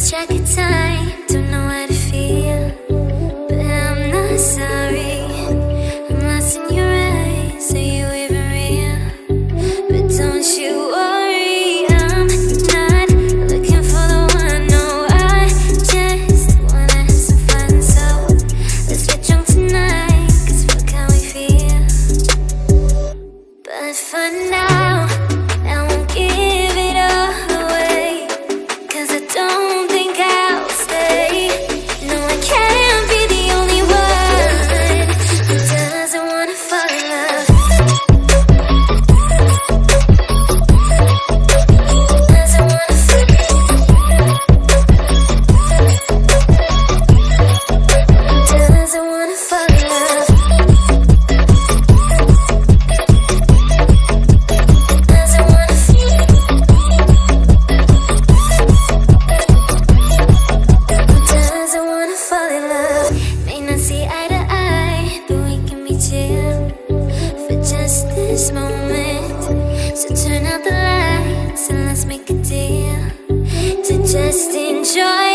lost track of time, don't know how to feel, but I'm not sorry. I'm lost in your eyes, are you even real? But don't you worry, I'm not looking for the one. No, I just wanna have some fun. So let's get drunk tonight, 'cause fuck how we feel. But for now, I won't give it all away, 'cause I don't think I'll stay. No, I can't be the only one who doesn't wanna fall in love. Doesn't wanna fall in love. Doesn't wanna fall in love. Doesn't wanna feel. Doesn't wanna fall in love. May not see eye to eye, but we can be chill for just this moment. So turn out the lights and let's make a deal to just enjoy